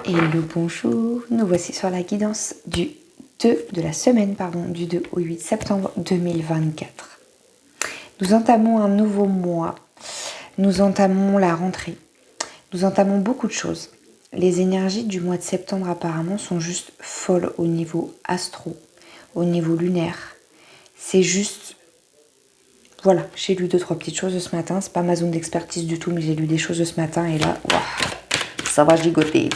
Et le bonjour, nous voici sur la guidance du 2 de la semaine, du 2 au 8 septembre 2024. Nous entamons un nouveau mois, nous entamons la rentrée, nous entamons beaucoup de choses. Les énergies du mois de septembre apparemment sont juste folles au niveau astro, au niveau lunaire. C'est juste... Voilà, j'ai lu 2-3 petites choses de ce matin, c'est pas ma zone d'expertise du tout, mais j'ai lu des choses de ce matin et là, waouh, ça va gigoter.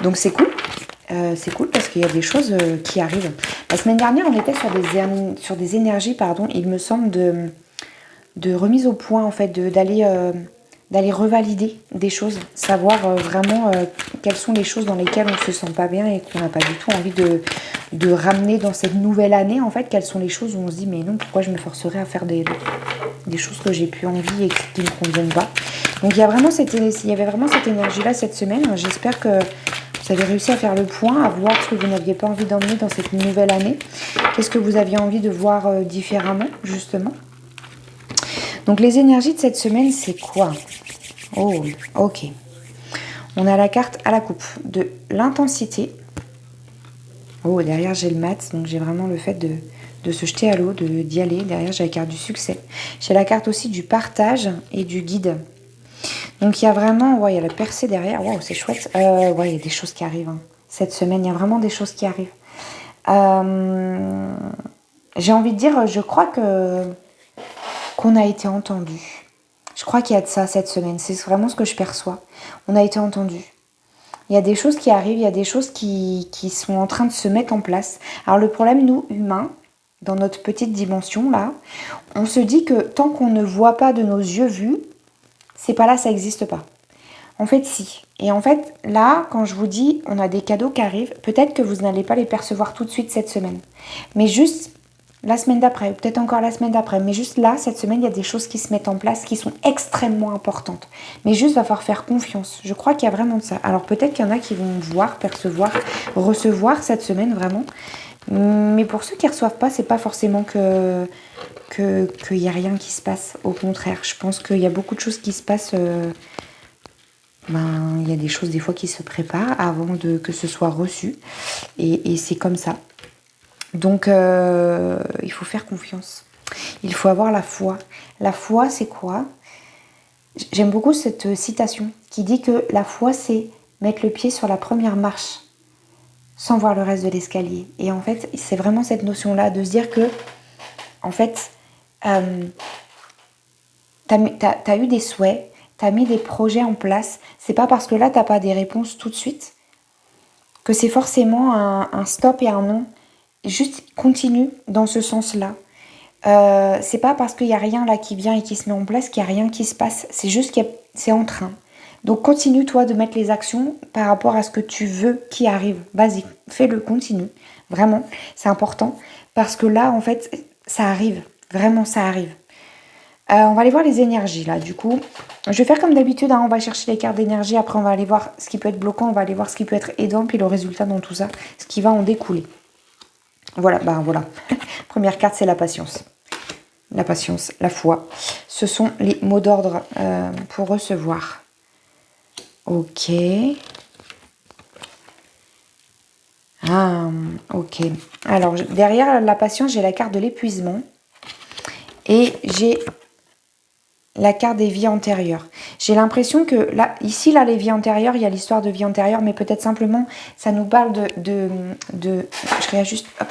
Donc c'est cool. C'est cool parce qu'il y a des choses qui arrivent. La semaine dernière, on était sur des énergies, il me semble, de remise au point, en fait, d'aller revalider des choses, savoir vraiment quelles sont les choses dans lesquelles on ne se sent pas bien et qu'on n'a pas du tout envie de ramener dans cette nouvelle année, en fait, quelles sont les choses où on se dit, mais non, pourquoi je me forcerais à faire des choses que j'ai plus envie et qui ne me conviennent pas. Donc il y avait vraiment cette énergie-là cette semaine. J'espère que vous avez réussi à faire le point, à voir ce que vous n'aviez pas envie d'emmener dans cette nouvelle année. Qu'est-ce que vous aviez envie de voir différemment, justement. Donc les énergies de cette semaine, c'est quoi? Oh, ok. On a la carte à la coupe de l'intensité. Oh, derrière j'ai le mat, donc j'ai vraiment le fait de se jeter à l'eau, d'y aller. Derrière j'ai la carte du succès. J'ai la carte aussi du partage et du guide. Donc il y a vraiment, il y a la percée derrière, wow, c'est chouette. Il y a des choses qui arrivent. Cette semaine, il y a vraiment des choses qui arrivent. J'ai envie de dire, je crois qu'on a été entendu. Je crois qu'il y a de ça cette semaine. C'est vraiment ce que je perçois. On a été entendu. Il y a des choses qui arrivent, il y a des choses qui sont en train de se mettre en place. Alors le problème, nous, humains, dans notre petite dimension, là, on se dit que tant qu'on ne voit pas de nos yeux vus, c'est pas là, ça n'existe pas. En fait, si. Et en fait, là, quand je vous dis, on a des cadeaux qui arrivent, peut-être que vous n'allez pas les percevoir tout de suite cette semaine. Mais juste la semaine d'après, ou peut-être encore la semaine d'après. Mais juste là, cette semaine, il y a des choses qui se mettent en place qui sont extrêmement importantes. Mais juste, il va falloir faire confiance. Je crois qu'il y a vraiment de ça. Alors peut-être qu'il y en a qui vont voir, percevoir, recevoir cette semaine, vraiment. Mais pour ceux qui ne reçoivent pas, c'est pas forcément qu'il n'y a rien qui se passe. Au contraire, je pense qu'il y a beaucoup de choses qui se passent... il y a des choses des fois qui se préparent avant que ce soit reçu. Et c'est comme ça. Donc, il faut faire confiance. Il faut avoir la foi. La foi, c'est quoi? J'aime beaucoup cette citation qui dit que la foi, c'est mettre le pied sur la première marche sans voir le reste de l'escalier. Et en fait, c'est vraiment cette notion-là de se dire que, en fait, t'as eu des souhaits, t'as mis des projets en place. C'est pas parce que là, t'as pas des réponses tout de suite que c'est forcément un stop et un non. Juste continue dans ce sens-là. C'est pas parce qu'il n'y a rien là qui vient et qui se met en place qu'il n'y a rien qui se passe. C'est juste que c'est en train. Donc continue toi de mettre les actions par rapport à ce que tu veux qui arrive. Vas-y, fais-le, continue. Vraiment, c'est important. Parce que là, en fait, ça arrive. Vraiment, ça arrive. On va aller voir les énergies là, du coup. Je vais faire comme d'habitude, on va chercher les cartes d'énergie. Après, on va aller voir ce qui peut être bloquant. On va aller voir ce qui peut être aidant. Puis le résultat dans tout ça, ce qui va en découler. Voilà. Première carte, c'est la patience. La patience, la foi. Ce sont les mots d'ordre pour recevoir. Ok. Ok. Alors, derrière la patience, j'ai la carte de l'épuisement. Et j'ai la carte des vies antérieures. J'ai l'impression que là, ici, les vies antérieures, il y a l'histoire de vie antérieure, mais peut-être simplement, ça nous parle je regarde juste... Hop.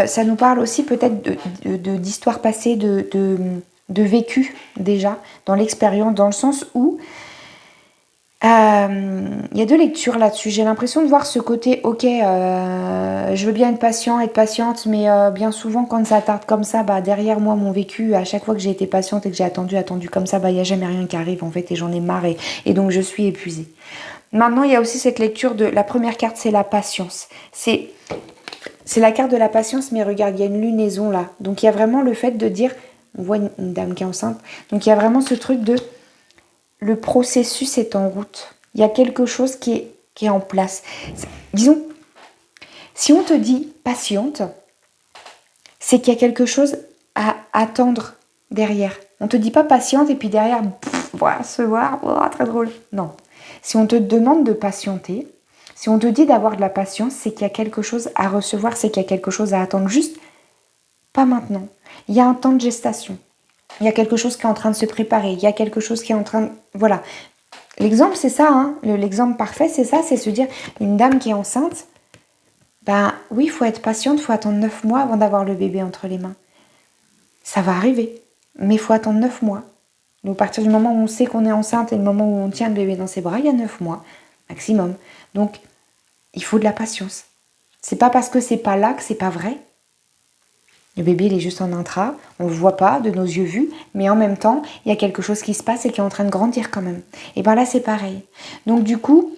Ça nous parle aussi peut-être d'histoire passée, de vécu déjà, dans l'expérience, dans le sens où il y a deux lectures là-dessus. J'ai l'impression de voir ce côté, ok, je veux bien être patiente, mais bien souvent quand ça tarde comme ça, derrière moi, mon vécu, à chaque fois que j'ai été patiente et que j'ai attendu comme ça, il n'y a jamais rien qui arrive en fait, et j'en ai marre, et donc je suis épuisée. Maintenant, il y a aussi cette lecture de, la première carte, c'est la patience. C'est la carte de la patience, mais regarde, il y a une lunaison là. Donc il y a vraiment le fait de dire, on voit une dame qui est enceinte, donc il y a vraiment ce truc de, le processus est en route. Il y a quelque chose qui est en place. Disons, si on te dit patiente, c'est qu'il y a quelque chose à attendre derrière. On te dit pas patiente et puis derrière, recevoir, très drôle. Non. Si on te demande de patienter, si on te dit d'avoir de la patience, c'est qu'il y a quelque chose à recevoir, c'est qu'il y a quelque chose à attendre. Juste pas maintenant. Il y a un temps de gestation. Il y a quelque chose qui est en train de se préparer. Il y a quelque chose qui est en train de... Voilà. L'exemple, c'est ça. Hein. L'exemple parfait, c'est ça. C'est se dire, une dame qui est enceinte, ben oui, il faut être patiente. Il faut attendre 9 mois avant d'avoir le bébé entre les mains. Ça va arriver. Mais il faut attendre 9 mois. Donc, à partir du moment où on sait qu'on est enceinte et le moment où on tient le bébé dans ses bras, il y a 9 mois maximum. Donc, il faut de la patience. C'est pas parce que c'est pas là que c'est pas vrai. Le bébé, il est juste en intra, on ne le voit pas de nos yeux vus, mais en même temps, il y a quelque chose qui se passe et qui est en train de grandir quand même. Et bien là, c'est pareil. Donc du coup,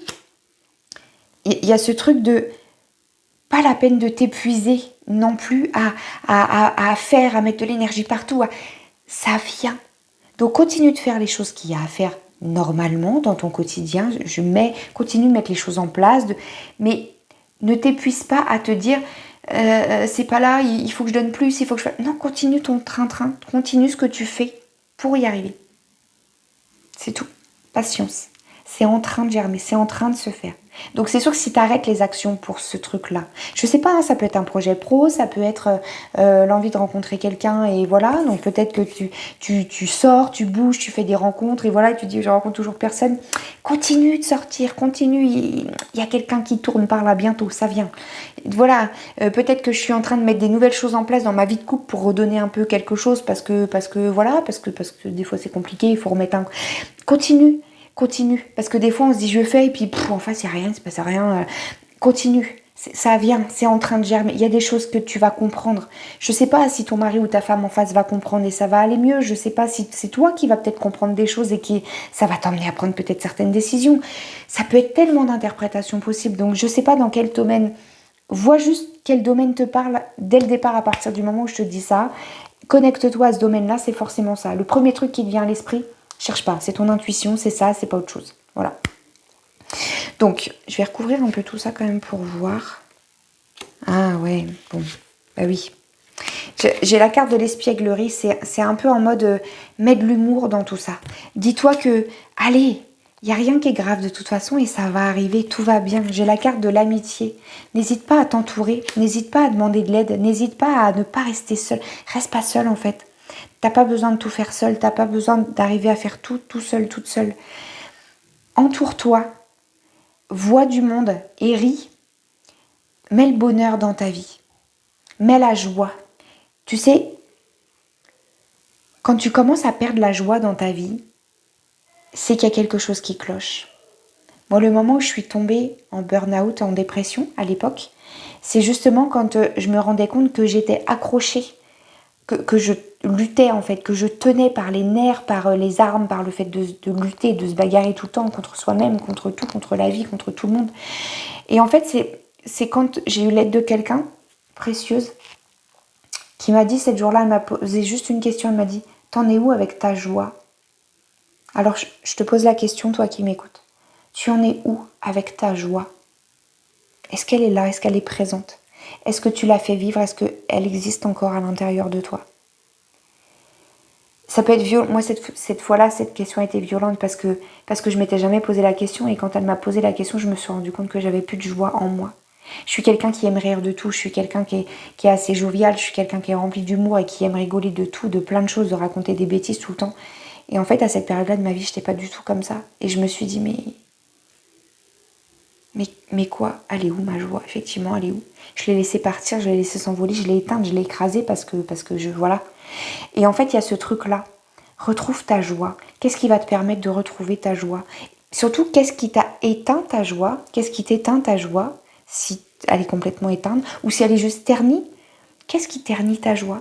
il y a ce truc de pas la peine de t'épuiser non plus à faire, à mettre de l'énergie partout. Ça vient. Donc continue de faire les choses qu'il y a à faire normalement dans ton quotidien. Continue de mettre les choses en place, mais ne t'épuise pas à te dire c'est pas là, il faut que je donne plus, il faut que je fasse... Non, continue ton train-train, continue ce que tu fais pour y arriver. C'est tout. Patience. C'est en train de germer, c'est en train de se faire. Donc c'est sûr que si tu arrêtes les actions pour ce truc-là, je sais pas, hein, ça peut être un projet pro, ça peut être l'envie de rencontrer quelqu'un et voilà, donc peut-être que tu sors, tu bouges, tu fais des rencontres et voilà, et tu dis je rencontre toujours personne. Continue de sortir, continue, il y a quelqu'un qui tourne par là bientôt, ça vient. Voilà, peut-être que je suis en train de mettre des nouvelles choses en place dans ma vie de couple pour redonner un peu quelque chose parce que des fois c'est compliqué, il faut remettre un... Continue, parce que des fois on se dit je fais et puis en face il n'y a rien, il ne se passe rien. Continue, ça vient, c'est en train de germer. Il y a des choses que tu vas comprendre. Je ne sais pas si ton mari ou ta femme en face va comprendre et ça va aller mieux. Je ne sais pas si c'est toi qui vas peut-être comprendre des choses et ça va t'emmener à prendre peut-être certaines décisions. Ça peut être tellement d'interprétations possibles. Donc je ne sais pas dans quel domaine. Vois juste quel domaine te parle dès le départ à partir du moment où je te dis ça. Connecte-toi à ce domaine-là, c'est forcément ça. Le premier truc qui te vient à l'esprit, cherche pas, c'est ton intuition, c'est ça, c'est pas autre chose. Voilà. Donc, je vais recouvrir un peu tout ça quand même pour voir. Ah ouais, bon, bah oui. J'ai la carte de l'espièglerie, c'est un peu en mode mets de l'humour dans tout ça. Dis-toi que, allez, il n'y a rien qui est grave de toute façon et ça va arriver, tout va bien. J'ai la carte de l'amitié. N'hésite pas à t'entourer, n'hésite pas à demander de l'aide, n'hésite pas à ne pas rester seul. Reste pas seul en fait. T'as pas besoin de tout faire seul, t'as pas besoin d'arriver à faire tout seul, toute seule. Entoure-toi, vois du monde et ris. Mets le bonheur dans ta vie. Mets la joie. Tu sais, quand tu commences à perdre la joie dans ta vie, c'est qu'il y a quelque chose qui cloche. Moi, le moment où je suis tombée en burn-out, en dépression à l'époque, c'est justement quand je me rendais compte que j'étais accrochée, que je luttais en fait, que je tenais par les nerfs, par les armes, par le fait de lutter, de se bagarrer tout le temps contre soi-même, contre tout, contre la vie, contre tout le monde. Et en fait, c'est quand j'ai eu l'aide de quelqu'un, précieuse, qui m'a dit cette jour-là, elle m'a posé juste une question, elle m'a dit « T'en es où avec ta joie ?» Alors je te pose la question, toi qui m'écoutes. Tu en es où avec ta joie? Est-ce qu'elle est là? Est-ce qu'elle est présente? Est-ce que tu l'as fait vivre? Est-ce qu'elle existe encore à l'intérieur de toi? Ça peut être violent. Moi, cette fois-là, cette question a été violente parce que je m'étais jamais posé la question. Et quand elle m'a posé la question, je me suis rendu compte que j'avais plus de joie en moi. Je suis quelqu'un qui aime rire de tout. Je suis quelqu'un qui est assez jovial. Je suis quelqu'un qui est rempli d'humour et qui aime rigoler de tout, de plein de choses, de raconter des bêtises tout le temps. Et en fait, à cette période-là de ma vie, je n'étais pas du tout comme ça. Et je me suis dit, mais quoi? Elle est où ma joie? Effectivement, elle est où? Je l'ai laissée partir, je l'ai laissée s'envoler, je l'ai éteinte, je l'ai écrasée parce que voilà. Et en fait, il y a ce truc-là. Retrouve ta joie. Qu'est-ce qui va te permettre de retrouver ta joie? Surtout, qu'est-ce qui t'a éteint ta joie? Qu'est-ce qui t'éteint ta joie? Si elle est complètement éteinte ou si elle est juste ternie, qu'est-ce qui ternit ta joie?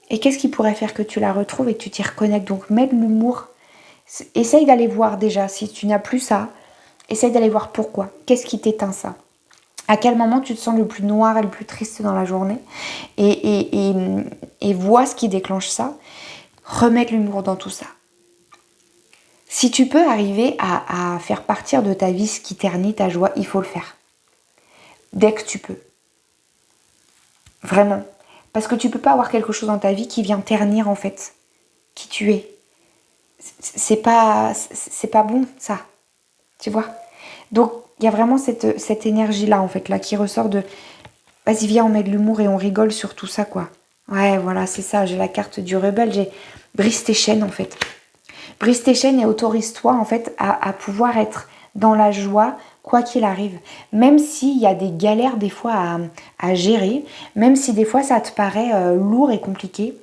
Et qu'est-ce qui pourrait faire que tu la retrouves et que tu t'y reconnectes? Donc, mets de l'humour. Essaye d'aller voir déjà, si tu n'as plus ça, essaye d'aller voir pourquoi. Qu'est-ce qui t'éteint ça? À quel moment tu te sens le plus noir et le plus triste dans la journée? Et vois ce qui déclenche ça. Remets de l'humour dans tout ça. Si tu peux arriver à faire partir de ta vie ce qui ternit ta joie, il faut le faire. Dès que tu peux. Vraiment. Parce que tu peux pas avoir quelque chose dans ta vie qui vient ternir en fait qui tu es. C'est pas bon ça. Tu vois? Donc, il y a vraiment cette énergie-là, en fait, là, qui ressort de... Vas-y, viens, on met de l'humour et on rigole sur tout ça, quoi. Ouais, voilà, c'est ça. J'ai la carte du rebelle. J'ai brise tes chaînes, en fait. Brise tes chaînes et autorise-toi, en fait, à pouvoir être dans la joie, quoi qu'il arrive. Même s'il y a des galères, des fois, à gérer, même si des fois, ça te paraît lourd et compliqué,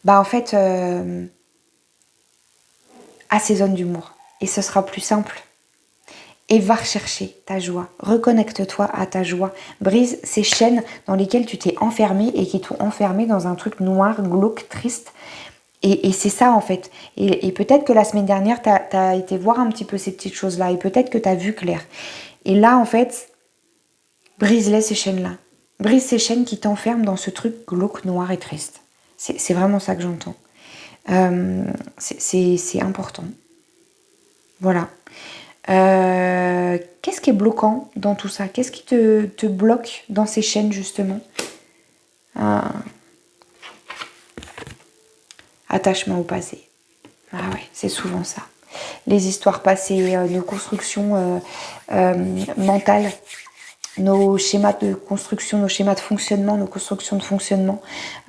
bah, en fait, assaisonne d'humour. Et ce sera plus simple. Et va rechercher ta joie. Reconnecte-toi à ta joie. Brise ces chaînes dans lesquelles tu t'es enfermé et qui t'ont enfermé dans un truc noir, glauque, triste. Et c'est ça en fait. Et peut-être que la semaine dernière, tu as été voir un petit peu ces petites choses-là. Et peut-être que tu as vu clair. Et là en fait, brise-les ces chaînes-là. Brise ces chaînes qui t'enferment dans ce truc glauque, noir et triste. C'est vraiment ça que j'entends. C'est important. Voilà. Qu'est-ce qui est bloquant dans tout ça? Qu'est-ce qui te bloque dans ces chaînes justement? Attachement au passé. Ah ouais, c'est souvent ça. Les histoires passées, nos constructions mentales, nos schémas de construction, nos schémas de fonctionnement, nos constructions de fonctionnement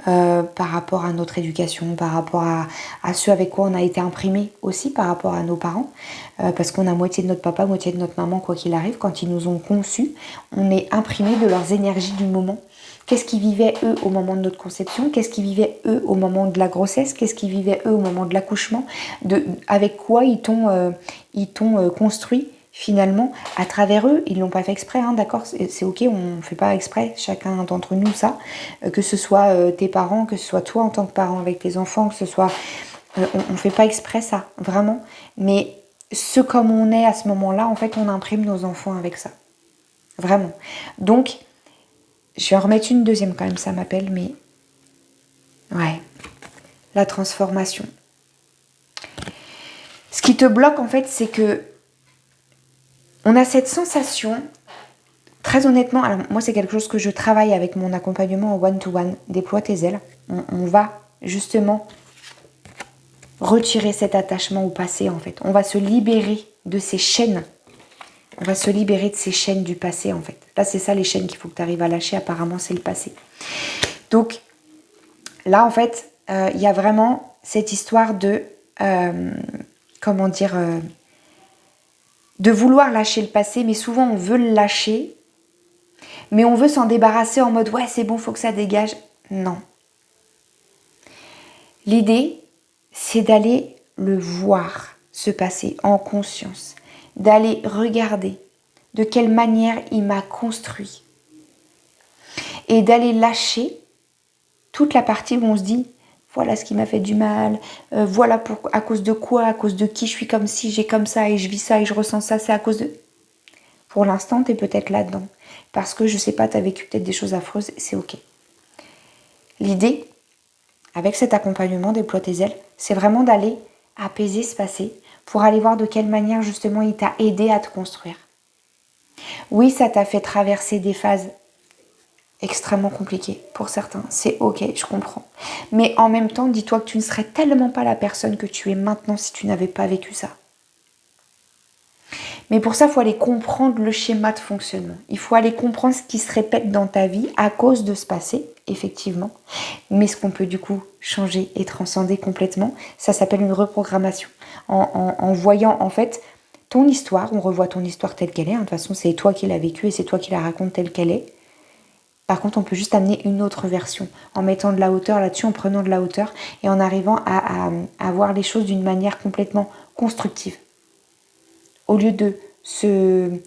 par rapport à notre éducation, par rapport à ce avec quoi on a été imprimé aussi par rapport à nos parents, parce qu'on a moitié de notre papa, moitié de notre maman, quoi qu'il arrive, quand ils nous ont conçus, on est imprimé de leurs énergies du moment. Qu'est-ce qu'ils vivaient eux au moment de notre conception? Qu'est-ce qu'ils vivaient eux au moment de la grossesse? Qu'est-ce qu'ils vivaient eux au moment de l'accouchement? Avec quoi ils t'ont construit finalement à travers eux? Ils l'ont pas fait exprès, hein, d'accord? C'est ok, on ne fait pas exprès, chacun d'entre nous ça, que ce soit tes parents, que ce soit toi en tant que parent avec tes enfants, que ce soit... on ne fait pas exprès ça, vraiment. Mais ce comme on est à ce moment-là, en fait, on imprime nos enfants avec ça. Vraiment. Donc, je vais en remettre une deuxième quand même, ça m'appelle, mais... Ouais. La transformation. Ce qui te bloque, en fait, c'est que on a cette sensation, très honnêtement, alors moi, c'est quelque chose que je travaille avec mon accompagnement en one-to-one, déploie tes ailes. On va justement retirer cet attachement au passé, en fait. On va se libérer de ces chaînes. On va se libérer de ces chaînes du passé, en fait. Là, c'est ça les chaînes qu'il faut que tu arrives à lâcher. Apparemment, c'est le passé. Donc, là, en fait, il y a vraiment cette histoire de... comment dire... de vouloir lâcher le passé, mais souvent, on veut le lâcher, mais on veut s'en débarrasser en mode « Ouais, c'est bon, faut que ça dégage. » Non. L'idée, c'est d'aller le voir, se passer en conscience, d'aller regarder de quelle manière il m'a construit et d'aller lâcher toute la partie où on se dit voilà ce qui m'a fait du mal, voilà à cause de quoi, à cause de qui je suis comme ci, j'ai comme ça et je vis ça et je ressens ça, c'est à cause de... Pour l'instant, tu es peut-être là-dedans parce que je sais pas, tu as vécu peut-être des choses affreuses, c'est ok. L'idée, avec cet accompagnement déploie tes ailes, c'est vraiment d'aller apaiser ce passé pour aller voir de quelle manière justement il t'a aidé à te construire. Oui, ça t'a fait traverser des phases extrêmement compliquées pour certains, c'est ok, je comprends. Mais en même temps, dis-toi que tu ne serais tellement pas la personne que tu es maintenant si tu n'avais pas vécu ça. Mais pour ça, il faut aller comprendre le schéma de fonctionnement. Il faut aller comprendre ce qui se répète dans ta vie à cause de ce passé, effectivement. Mais ce qu'on peut du coup changer et transcender complètement, ça s'appelle une reprogrammation. En voyant en fait ton histoire, on revoit ton histoire telle qu'elle est. De toute façon, c'est toi qui l'as vécue et c'est toi qui la racontes telle qu'elle est. Par contre, on peut juste amener une autre version en mettant de la hauteur là-dessus, en prenant de la hauteur et en arrivant à voir les choses d'une manière complètement constructive. Au lieu de se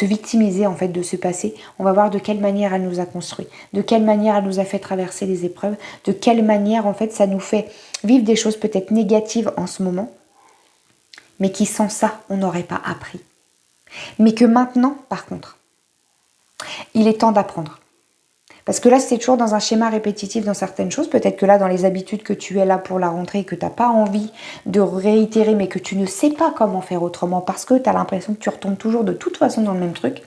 victimiser en fait de ce passé, on va voir de quelle manière elle nous a construit, de quelle manière elle nous a fait traverser les épreuves, de quelle manière en fait ça nous fait vivre des choses peut-être négatives en ce moment, mais qui sans ça on n'aurait pas appris. Mais que maintenant, par contre, il est temps d'apprendre. Parce que là, c'est toujours dans un schéma répétitif dans certaines choses. Peut-être que là, dans les habitudes que tu es là pour la rentrée, que tu n'as pas envie de réitérer, mais que tu ne sais pas comment faire autrement parce que tu as l'impression que tu retombes toujours de toute façon dans le même truc.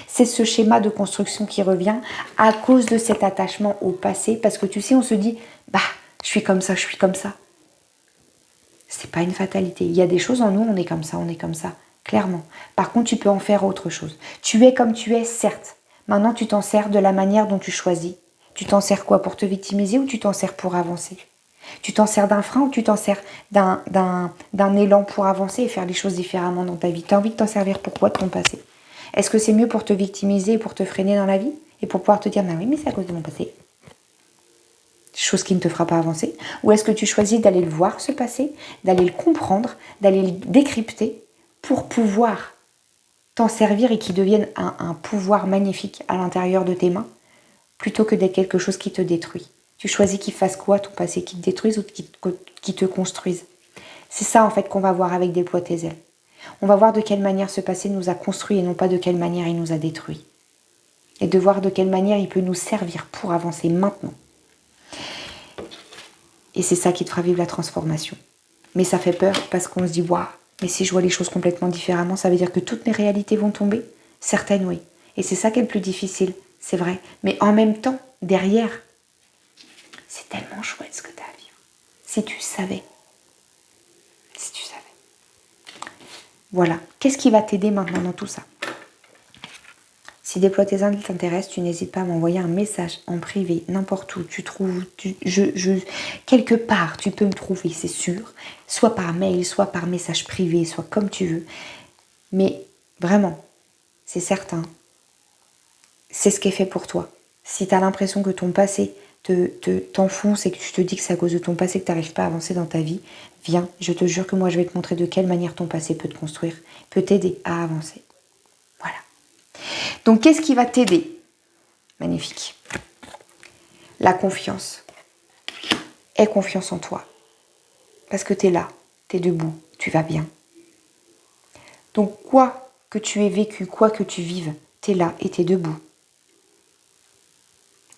C'est ce schéma de construction qui revient à cause de cet attachement au passé. Parce que tu sais, on se dit, bah, je suis comme ça, je suis comme ça. C'est pas une fatalité. Il y a des choses en nous, on est comme ça, clairement. Par contre, tu peux en faire autre chose. Tu es comme tu es, certes. Maintenant, tu t'en sers de la manière dont tu choisis. Tu t'en sers quoi? Pour te victimiser ou tu t'en sers pour avancer? Tu t'en sers d'un frein ou tu t'en sers d'un élan pour avancer et faire les choses différemment dans ta vie? Tu as envie de t'en servir pour quoi de ton passé? Est-ce que c'est mieux pour te victimiser et pour te freiner dans la vie? Et pour pouvoir te dire, bah oui, mais c'est à cause de mon passé. Chose qui ne te fera pas avancer. Ou est-ce que tu choisis d'aller le voir, ce passé, d'aller le comprendre, d'aller le décrypter pour pouvoir t'en servir et qu'il devienne un pouvoir magnifique à l'intérieur de tes mains, plutôt que d'être quelque chose qui te détruit? Tu choisis qu'il fasse quoi ton passé? Qui te détruise ou qui te construise? C'est ça en fait qu'on va voir avec Déploie tes ailes. On va voir de quelle manière ce passé nous a construit et non pas de quelle manière il nous a détruits. Et de voir de quelle manière il peut nous servir pour avancer maintenant. Et c'est ça qui te fera vivre la transformation. Mais ça fait peur parce qu'on se dit, waouh, mais si je vois les choses complètement différemment, ça veut dire que toutes mes réalités vont tomber? Certaines, oui. Et c'est ça qui est le plus difficile, c'est vrai. Mais en même temps, derrière, c'est tellement chouette ce que tu as à vivre. Si tu savais. Si tu savais. Voilà. Qu'est-ce qui va t'aider maintenant dans tout ça? Si Déploie tes ailes t'intéresse, tu n'hésites pas à m'envoyer un message en privé, n'importe où. Tu trouves, quelque part, tu peux me trouver, c'est sûr. Soit par mail, soit par message privé, soit comme tu veux. Mais vraiment, c'est certain. C'est ce qui est fait pour toi. Si tu as l'impression que ton passé t'enfonce et que tu te dis que c'est à cause de ton passé que tu n'arrives pas à avancer dans ta vie, viens, je te jure que moi je vais te montrer de quelle manière ton passé peut te construire, peut t'aider à avancer. Voilà. Donc qu'est-ce qui va t'aider? Magnifique. La confiance. Aie confiance en toi. Parce que tu es là, tu es debout, tu vas bien. Donc quoi que tu aies vécu, quoi que tu vives, tu es là et tu es debout.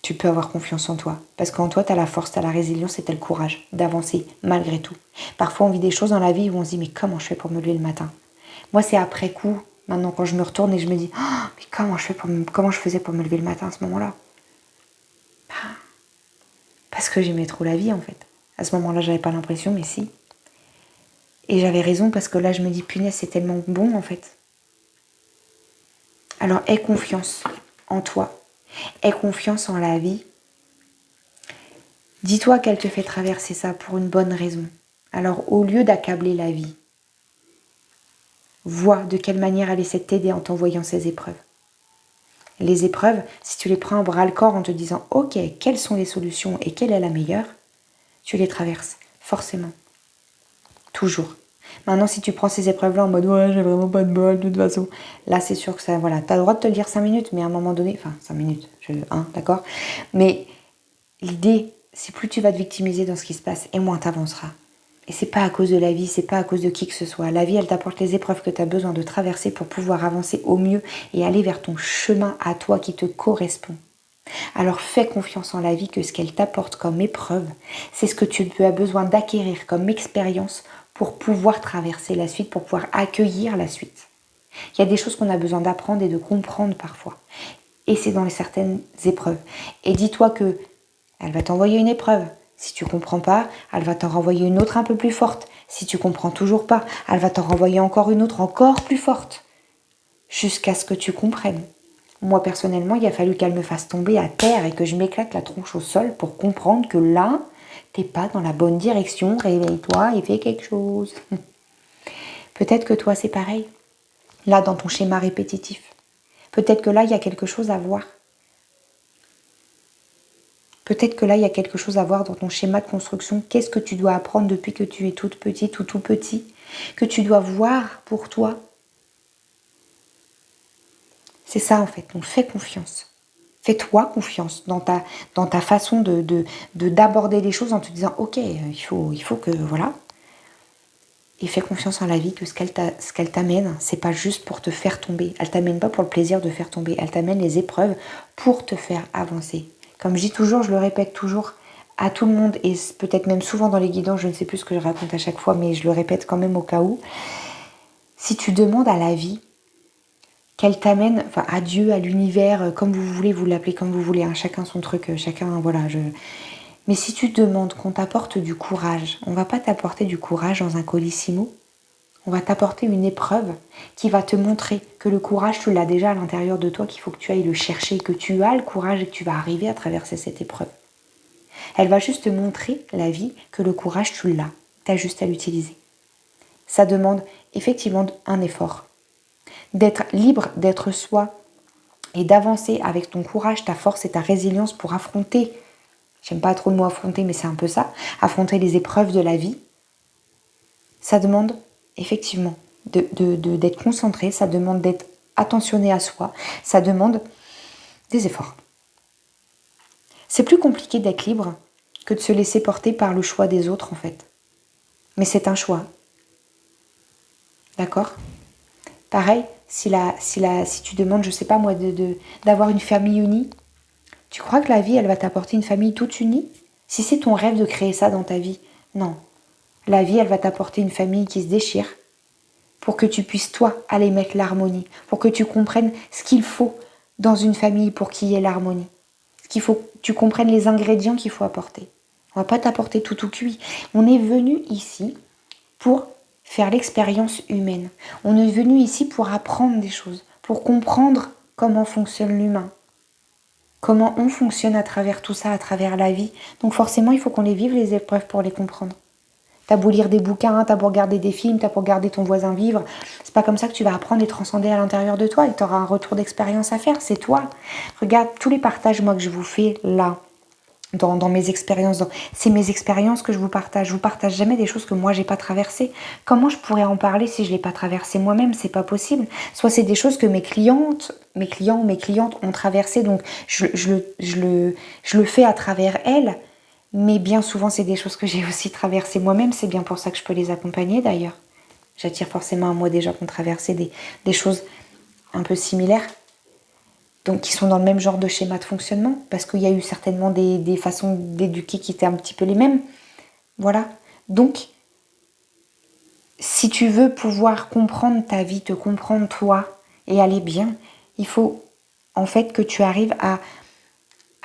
Tu peux avoir confiance en toi. Parce qu'en toi, tu as la force, tu as la résilience et tu as le courage d'avancer malgré tout. Parfois, on vit des choses dans la vie où on se dit, mais comment je fais pour me lever le matin? Moi, c'est après coup, maintenant, quand je me retourne et je me dis, oh, mais comment je faisais pour me lever le matin à ce moment-là? Parce que j'aimais trop la vie, en fait. À ce moment-là, j'avais pas l'impression, mais si. Et j'avais raison parce que là, je me dis, punaise, c'est tellement bon, en fait. Alors, aie confiance en toi. Aie confiance en la vie. Dis-toi qu'elle te fait traverser ça pour une bonne raison. Alors, au lieu d'accabler la vie, vois de quelle manière elle essaie de t'aider en t'envoyant ces épreuves. Les épreuves, si tu les prends à bras-le-corps en te disant « Ok, quelles sont les solutions et quelle est la meilleure ?» tu les traverses, forcément. Toujours. Maintenant, si tu prends ces épreuves-là en mode « Ouais, j'ai vraiment pas de bol, de toute façon. » Là, c'est sûr que ça, voilà, t'as le droit de te le dire 5 minutes, mais à un moment donné, enfin 5 minutes, d'accord? Mais l'idée, c'est plus tu vas te victimiser dans ce qui se passe et moins t'avanceras. Et c'est pas à cause de la vie, c'est pas à cause de qui que ce soit. La vie, elle t'apporte les épreuves que tu as besoin de traverser pour pouvoir avancer au mieux et aller vers ton chemin à toi qui te correspond. Alors fais confiance en la vie que ce qu'elle t'apporte comme épreuve, c'est ce que tu as besoin d'acquérir comme expérience pour pouvoir traverser la suite, pour pouvoir accueillir la suite. Il y a des choses qu'on a besoin d'apprendre et de comprendre parfois. Et c'est dans certaines épreuves. Et dis-toi que elle va t'envoyer une épreuve. Si tu ne comprends pas, elle va t'en renvoyer une autre un peu plus forte. Si tu ne comprends toujours pas, elle va t'en renvoyer encore une autre encore plus forte. Jusqu'à ce que tu comprennes. Moi, personnellement, il a fallu qu'elle me fasse tomber à terre et que je m'éclate la tronche au sol pour comprendre que là, t'es pas dans la bonne direction. Réveille-toi et fais quelque chose. Peut-être que toi, c'est pareil. Là, dans ton schéma répétitif. Peut-être que là, il y a quelque chose à voir. Peut-être que là, il y a quelque chose à voir dans ton schéma de construction. Qu'est-ce que tu dois apprendre depuis que tu es toute petite ou tout petit? Que tu dois voir pour toi? C'est ça en fait. Donc fais confiance. Fais-toi confiance dans ta façon d'aborder les choses en te disant ok, il faut que voilà. Et fais confiance en la vie que ce qu'elle t'amène, c'est pas juste pour te faire tomber. Elle t'amène pas pour le plaisir de faire tomber. Elle t'amène les épreuves pour te faire avancer. Comme je dis toujours, je le répète toujours à tout le monde, et peut-être même souvent dans les guidances, je ne sais plus ce que je raconte à chaque fois, mais je le répète quand même au cas où. Si tu demandes à la vie qu'elle t'amène, enfin à Dieu, à l'univers, comme vous voulez, vous l'appelez comme vous voulez, hein, chacun son truc, chacun, voilà. Mais si tu demandes qu'on t'apporte du courage, on ne va pas t'apporter du courage dans un colissimo. On va t'apporter une épreuve qui va te montrer que le courage, tu l'as déjà à l'intérieur de toi, qu'il faut que tu ailles le chercher, que tu as le courage et que tu vas arriver à traverser cette épreuve. Elle va juste te montrer, la vie, que le courage, tu l'as. Tu as juste à l'utiliser. Ça demande effectivement un effort. D'être libre, d'être soi et d'avancer avec ton courage, ta force et ta résilience pour affronter, j'aime pas trop le mot affronter, mais c'est un peu ça, affronter les épreuves de la vie. Ça demande effectivement d'être concentré, ça demande d'être attentionné à soi, ça demande des efforts. C'est plus compliqué d'être libre que de se laisser porter par le choix des autres en fait. Mais c'est un choix. D'accord ? Pareil, si tu demandes, je sais pas moi, d'avoir une famille unie, tu crois que la vie, elle va t'apporter une famille toute unie ? Si c'est ton rêve de créer ça dans ta vie, non. La vie, elle va t'apporter une famille qui se déchire pour que tu puisses, toi, aller mettre l'harmonie, pour que tu comprennes ce qu'il faut dans une famille pour qu'il y ait l'harmonie. Qu'il faut que tu comprennes les ingrédients qu'il faut apporter. On ne va pas t'apporter tout cuit. On est venu ici pour faire l'expérience humaine. On est venu ici pour apprendre des choses, pour comprendre comment fonctionne l'humain, comment on fonctionne à travers tout ça, à travers la vie. Donc forcément, il faut qu'on les vive, les épreuves, pour les comprendre. T'as beau lire des bouquins, t'as beau regarder des films, t'as beau regarder ton voisin vivre, c'est pas comme ça que tu vas apprendre et transcender à l'intérieur de toi et t'auras un retour d'expérience à faire, c'est toi. Regarde tous les partages moi que je vous fais là, dans mes expériences, c'est mes expériences que je vous partage. Je vous partage jamais des choses que moi j'ai pas traversées. Comment je pourrais en parler si je l'ai pas traversé moi-même? C'est pas possible. Soit c'est des choses que mes clients ont traversées, donc je le fais à travers elles. Mais bien souvent, c'est des choses que j'ai aussi traversées moi-même. C'est bien pour ça que je peux les accompagner d'ailleurs. J'attire forcément à moi des gens qui ont traversé des choses un peu similaires. Donc qui sont dans le même genre de schéma de fonctionnement. Parce qu'il y a eu certainement des façons d'éduquer qui étaient un petit peu les mêmes. Voilà. Donc, si tu veux pouvoir comprendre ta vie, te comprendre toi et aller bien, il faut en fait que tu arrives à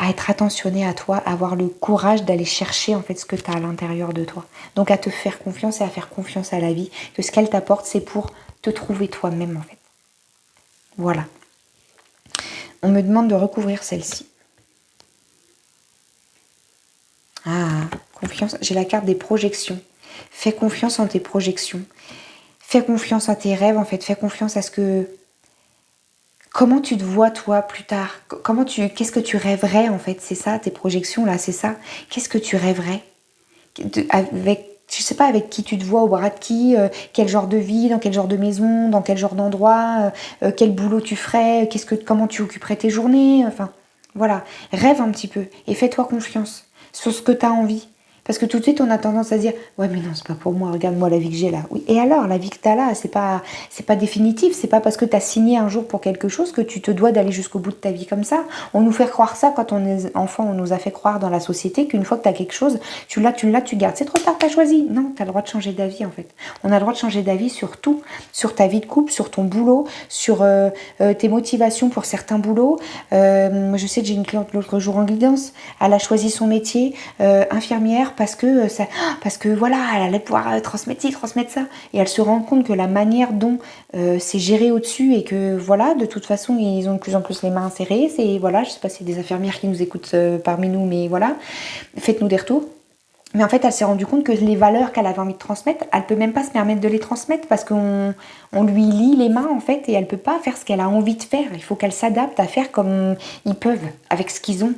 être attentionné à toi, à avoir le courage d'aller chercher en fait ce que tu as à l'intérieur de toi. Donc à te faire confiance et à faire confiance à la vie, que ce qu'elle t'apporte, c'est pour te trouver toi-même en fait. Voilà. On me demande de recouvrir celle-ci. Ah, confiance. J'ai la carte des projections. Fais confiance en tes projections. Fais confiance à tes rêves en fait. Fais confiance à ce que... Comment tu te vois toi plus tard? Qu'est-ce que tu rêverais en fait? C'est ça, tes projections là, c'est ça. Qu'est-ce que tu rêverais? Je sais pas avec qui tu te vois, au bras de qui, quel genre de vie, dans quel genre de maison, dans quel genre d'endroit, quel boulot tu ferais, comment tu occuperais tes journées, enfin voilà. Rêve un petit peu et fais-toi confiance sur ce que tu as envie. Parce que tout de suite, on a tendance à se dire « Ouais, mais non, c'est pas pour moi, regarde-moi la vie que j'ai là. » Oui, et alors, la vie que tu as là, c'est pas définitif. C'est pas parce que tu as signé un jour pour quelque chose que tu te dois d'aller jusqu'au bout de ta vie comme ça. On nous fait croire ça quand on est enfant. On nous a fait croire dans la société qu'une fois que tu as quelque chose, tu l'as, tu gardes. C'est trop tard, tu as choisi. Non, tu as le droit de changer d'avis, en fait. On a le droit de changer d'avis sur tout. Sur ta vie de couple, sur ton boulot, sur tes motivations pour certains boulots. Moi, je sais que j'ai une cliente l'autre jour en guidance. Elle a choisi son métier, infirmière, parce que voilà, elle allait pouvoir transmettre ci, transmettre ça. Et elle se rend compte que la manière dont c'est géré au-dessus et que voilà, de toute façon, ils ont de plus en plus les mains serrées. C'est voilà, je sais pas s'il y a des infirmières qui nous écoutent parmi nous, mais voilà, faites-nous des retours. Mais en fait, elle s'est rendue compte que les valeurs qu'elle avait envie de transmettre, elle peut même pas se permettre de les transmettre parce qu'on lui lie les mains en fait et elle peut pas faire ce qu'elle a envie de faire. Il faut qu'elle s'adapte à faire comme ils peuvent, avec ce qu'ils ont.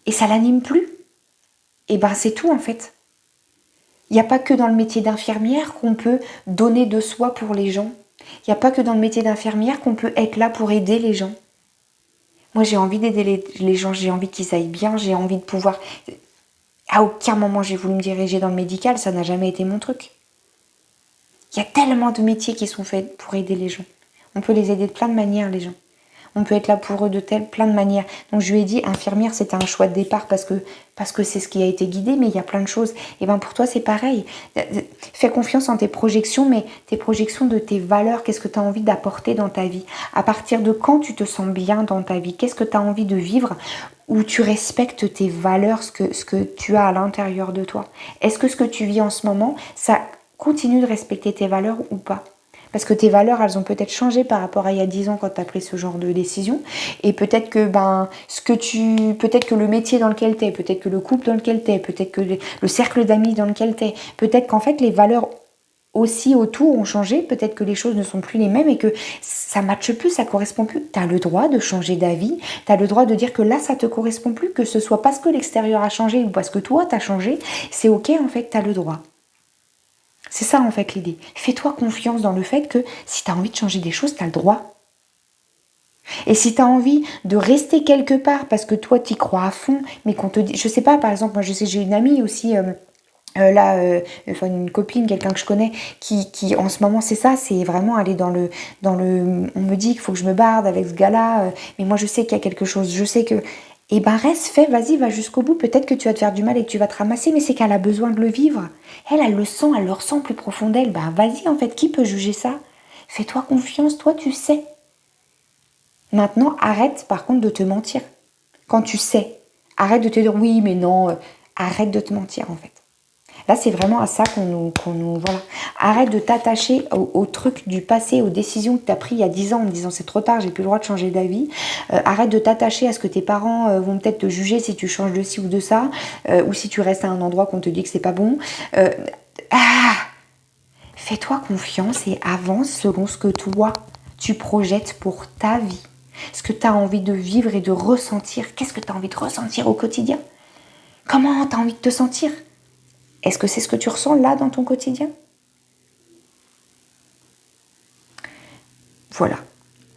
Et ça l'anime plus. Et ben c'est tout en fait. Il n'y a pas que dans le métier d'infirmière qu'on peut donner de soi pour les gens. Il n'y a pas que dans le métier d'infirmière qu'on peut être là pour aider les gens. Moi j'ai envie d'aider les gens, j'ai envie qu'ils aillent bien, j'ai envie de pouvoir... À aucun moment j'ai voulu me diriger dans le médical, ça n'a jamais été mon truc. Il y a tellement de métiers qui sont faits pour aider les gens. On peut les aider de plein de manières les gens. On peut être là pour eux de plein de manières. Donc je lui ai dit, infirmière, c'était un choix de départ parce que c'est ce qui a été guidé, mais il y a plein de choses. Et bien pour toi, c'est pareil. Fais confiance en tes projections, mais tes projections de tes valeurs, qu'est-ce que tu as envie d'apporter dans ta vie? À partir de quand tu te sens bien dans ta vie? Qu'est-ce que tu as envie de vivre? où tu respectes tes valeurs, ce que tu as à l'intérieur de toi? Est-ce que ce que tu vis en ce moment, ça continue de respecter tes valeurs ou pas? Parce que tes valeurs, elles ont peut-être changé par rapport à il y a 10 ans quand tu as pris ce genre de décision. Et peut-être que peut-être que le métier dans lequel tu es, peut-être que le couple dans lequel tu es, peut-être que le cercle d'amis dans lequel tu es, peut-être qu'en fait les valeurs aussi autour ont changé, peut-être que les choses ne sont plus les mêmes et que ça ne matche plus, ça ne correspond plus. Tu as le droit de changer d'avis, tu as le droit de dire que là ça ne te correspond plus, que ce soit parce que l'extérieur a changé ou parce que toi tu as changé, c'est ok en fait, tu as le droit. C'est ça en fait l'idée. Fais-toi confiance dans le fait que si tu as envie de changer des choses, tu as le droit. Et si tu as envie de rester quelque part parce que toi tu y crois à fond, mais qu'on te dit, je sais pas, par exemple, moi je sais, j'ai une amie aussi, enfin une copine, quelqu'un que je connais, qui en ce moment c'est ça, c'est vraiment aller dans le, on me dit qu'il faut que je me barde avec ce gars-là, mais moi je sais qu'il y a quelque chose, je sais que, et ben reste, fais, vas-y, va jusqu'au bout, peut-être que tu vas te faire du mal et que tu vas te ramasser, mais c'est qu'elle a besoin de le vivre. Elle le sent, elle le ressent plus profond d'elle, ben vas-y en fait, qui peut juger ça? Fais-toi confiance, toi tu sais. Maintenant, arrête par contre de te mentir. Quand tu sais, arrête de te dire oui, mais non, arrête de te mentir en fait. Là, c'est vraiment à ça qu'on nous voilà. Arrête de t'attacher aux trucs du passé, aux décisions que tu as prises il y a 10 ans en te disant c'est trop tard, j'ai plus le droit de changer d'avis. Arrête de t'attacher à ce que tes parents vont peut-être te juger si tu changes de ci ou de ça, ou si tu restes à un endroit qu'on te dit que c'est pas bon. Fais-toi confiance et avance selon ce que toi, tu projettes pour ta vie. Ce que tu as envie de vivre et de ressentir. Qu'est-ce que tu as envie de ressentir au quotidien? Comment tu as envie de te sentir? Est-ce que c'est ce que tu ressens là dans ton quotidien? Voilà,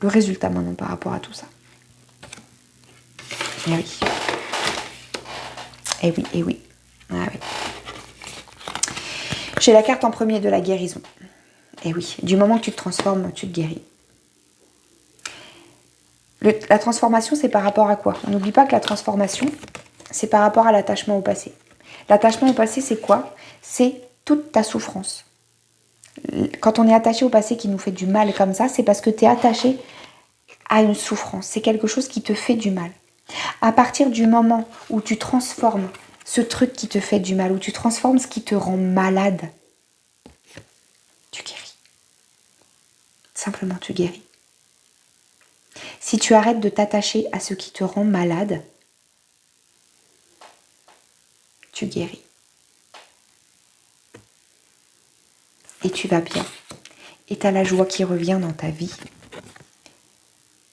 le résultat maintenant par rapport à tout ça. Eh oui. Eh oui, eh oui. Ah oui. J'ai la carte en premier de la guérison. Eh oui, du moment que tu te transformes, tu te guéris. La transformation, c'est par rapport à quoi? On n'oublie pas que la transformation, c'est par rapport à l'attachement au passé. L'attachement au passé, c'est quoi? C'est toute ta souffrance. Quand on est attaché au passé qui nous fait du mal comme ça, c'est parce que tu es attaché à une souffrance. C'est quelque chose qui te fait du mal. À partir du moment où tu transformes ce truc qui te fait du mal, où tu transformes ce qui te rend malade, tu guéris. Simplement, tu guéris. Si tu arrêtes de t'attacher à ce qui te rend malade, tu guéris. Et tu vas bien. Et tu as la joie qui revient dans ta vie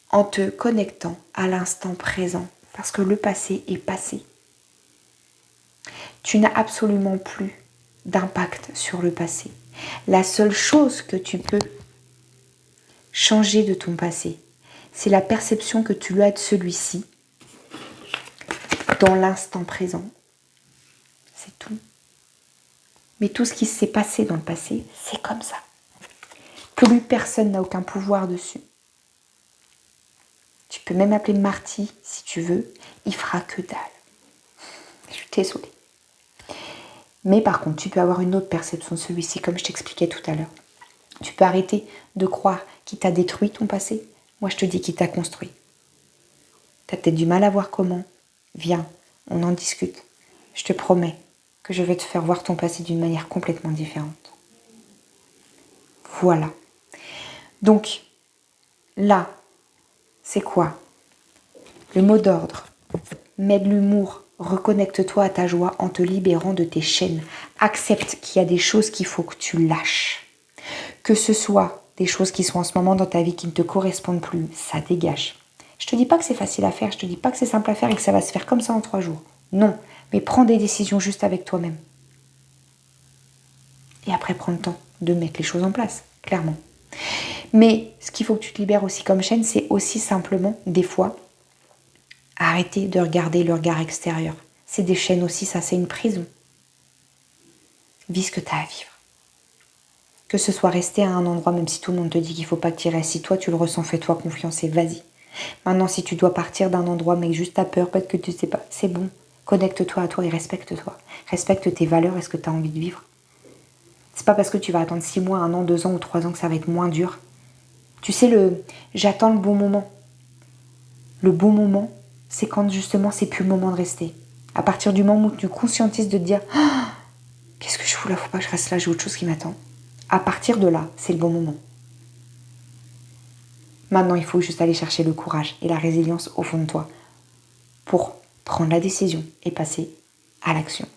en te connectant à l'instant présent. Parce que le passé est passé. Tu n'as absolument plus d'impact sur le passé. La seule chose que tu peux changer de ton passé, c'est la perception que tu as de celui-ci dans l'instant présent. C'est tout. Mais tout ce qui s'est passé dans le passé, c'est comme ça. Plus personne n'a aucun pouvoir dessus. Tu peux même appeler Marty si tu veux, il fera que dalle. Je suis désolée. Mais par contre, tu peux avoir une autre perception de celui-ci, comme je t'expliquais tout à l'heure. Tu peux arrêter de croire qu'il t'a détruit ton passé. Moi, je te dis qu'il t'a construit. Tu as peut-être du mal à voir comment. Viens, on en discute. Je te promets que je vais te faire voir ton passé d'une manière complètement différente. Voilà. Donc, là, c'est quoi? Le mot d'ordre. Mets de l'humour. Reconnecte-toi à ta joie en te libérant de tes chaînes. Accepte qu'il y a des choses qu'il faut que tu lâches. Que ce soit des choses qui sont en ce moment dans ta vie qui ne te correspondent plus, ça dégage. Je te dis pas que c'est facile à faire, je te dis pas que c'est simple à faire et que ça va se faire comme ça en 3 jours. Non, mais prends des décisions juste avec toi-même. Et après, prends le temps de mettre les choses en place, clairement. Mais ce qu'il faut que tu te libères aussi comme chaîne, c'est aussi simplement, des fois, arrêter de regarder le regard extérieur. C'est des chaînes aussi, ça c'est une prison. Vis ce que tu as à vivre. Que ce soit rester à un endroit, même si tout le monde te dit qu'il ne faut pas que tu y restes, si toi tu le ressens, fais-toi confiance et vas-y. Maintenant, si tu dois partir d'un endroit, mais que juste t'as peur, peut-être que tu ne sais pas, c'est bon. Connecte-toi à toi et respecte-toi. Respecte tes valeurs et ce que tu as envie de vivre. C'est pas parce que tu vas attendre 6 mois, 1 an, 2 ans ou 3 ans que ça va être moins dur. Tu sais, j'attends le bon moment. Le bon moment, c'est quand justement c'est plus le moment de rester. À partir du moment où tu conscientises de te dire ah, qu'est-ce que je fous là, faut pas que je reste là, j'ai autre chose qui m'attend. À partir de là, c'est le bon moment. Maintenant, il faut juste aller chercher le courage et la résilience au fond de toi pour prendre la décision et passer à l'action.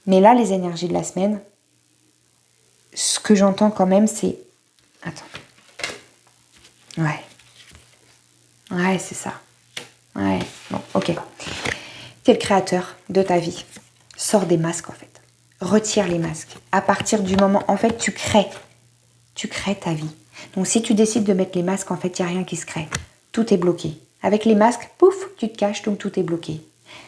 Mais là, les énergies de la semaine, ce que j'entends quand même, c'est... Attends. Ouais, c'est ça. Ouais, bon, ok. T'es le créateur de ta vie. Sors des masques, en fait. Retire les masques. À partir du moment... En fait, tu crées ta vie. Donc, si tu décides de mettre les masques, en fait, il n'y a rien qui se crée. Tout est bloqué. Avec les masques, pouf, tu te caches, donc tout est bloqué.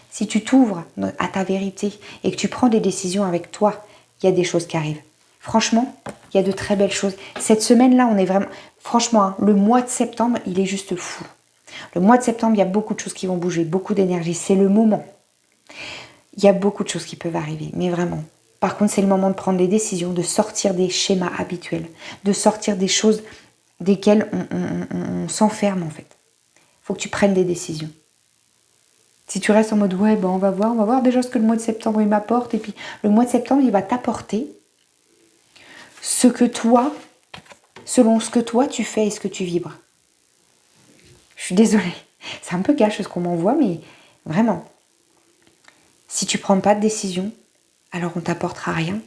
Si tu t'ouvres à ta vérité et que tu prends des décisions avec toi, il y a des choses qui arrivent. Franchement, il y a de très belles choses. Cette semaine-là, on est vraiment... Franchement, hein, le mois de septembre, il est juste fou. Le mois de septembre, il y a beaucoup de choses qui vont bouger, beaucoup d'énergie. C'est le moment. Il y a beaucoup de choses qui peuvent arriver, mais vraiment. Par contre, c'est le moment de prendre des décisions, de sortir des schémas habituels, de sortir des choses desquelles on s'enferme, en fait. Il faut que tu prennes des décisions. Si tu restes en mode, ouais, ben on va voir déjà ce que le mois de septembre il m'apporte, et puis le mois de septembre, il va t'apporter ce que toi, selon ce que toi tu fais et ce que tu vibres. Je suis désolée. C'est un peu cash ce qu'on m'envoie, mais vraiment. Si tu prends pas de décision, alors on t'apportera rien.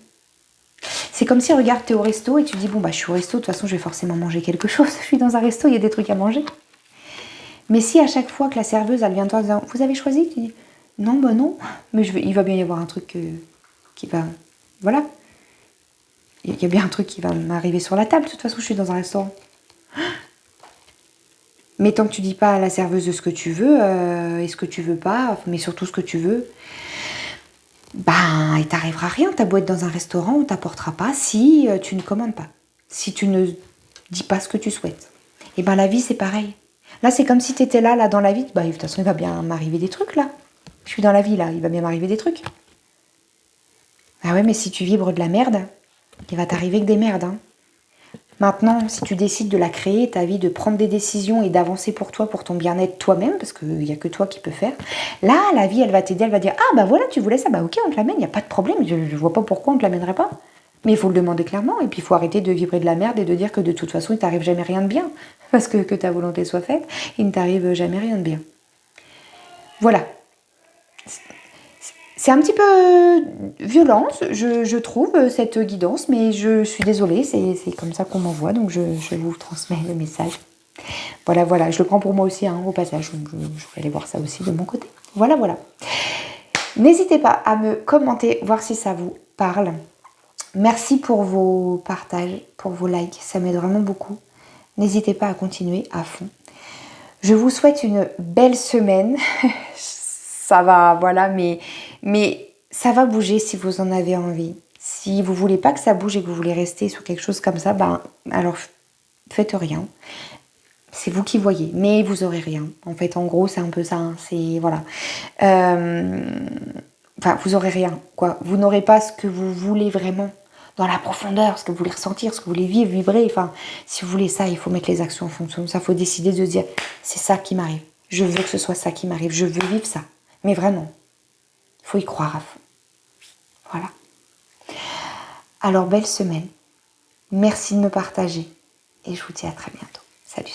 C'est comme si, regarde, t'es au resto et tu dis, bon, bah je suis au resto, de toute façon, je vais forcément manger quelque chose. Je suis dans un resto, il y a des trucs à manger. Mais si à chaque fois que la serveuse, elle vient de toi en disant, vous avez choisi? Tu dis, non, bah non, mais il va bien y avoir un truc qui va... Voilà. Il y a bien un truc qui va m'arriver sur la table, de toute façon, je suis dans un restaurant. Mais tant que tu dis pas à la serveuse ce que tu veux, et ce que tu veux pas, mais surtout ce que tu veux, ben, il t'arrivera rien. T'as beau être dans un restaurant, on t'apportera pas si tu ne commandes pas. Si tu ne dis pas ce que tu souhaites. Et ben la vie, c'est pareil. Là, c'est comme si tu étais là, dans la vie. Bah, de toute façon, il va bien m'arriver des trucs, là. Je suis dans la vie, là. Il va bien m'arriver des trucs. Ah ouais, mais si tu vibres de la merde, il va t'arriver que des merdes, hein. Maintenant, si tu décides de la créer, ta vie, de prendre des décisions et d'avancer pour toi, pour ton bien-être toi-même, parce qu'il n'y a que toi qui peux faire, là, la vie, elle va t'aider, elle va dire « Ah, bah voilà, tu voulais ça, bah ok, on te l'amène, il n'y a pas de problème, je ne vois pas pourquoi on ne te l'amènerait pas. » Mais il faut le demander clairement, et puis il faut arrêter de vibrer de la merde et de dire que de toute façon, il ne t'arrive jamais rien de bien, parce que ta volonté soit faite, il ne t'arrive jamais rien de bien. Voilà. C'est un petit peu violent, je trouve, cette guidance, mais je suis désolée, c'est comme ça qu'on m'envoie, donc je vous transmets le message. Voilà, je le prends pour moi aussi, hein, au passage, donc je vais aller voir ça aussi de mon côté. Voilà. N'hésitez pas à me commenter, voir si ça vous parle. Merci pour vos partages, pour vos likes, ça m'aide vraiment beaucoup. N'hésitez pas à continuer à fond. Je vous souhaite une belle semaine. Ça va, voilà, mais ça va bouger si vous en avez envie. Si vous voulez pas que ça bouge et que vous voulez rester sur quelque chose comme ça, ben alors faites rien. C'est vous qui voyez, mais vous aurez rien. En fait, en gros, c'est un peu ça. Hein, c'est voilà. Enfin, vous aurez rien, quoi. Vous n'aurez pas ce que vous voulez vraiment dans la profondeur, ce que vous voulez ressentir, ce que vous voulez vivre, vibrer. Enfin, si vous voulez ça, il faut mettre les actions en fonction de ça. Il faut décider de se dire, c'est ça qui m'arrive. Je veux que ce soit ça qui m'arrive. Je veux vivre ça. Mais vraiment, il faut y croire à fond. Voilà. Alors, belle semaine. Merci de me partager. Et je vous dis à très bientôt. Salut.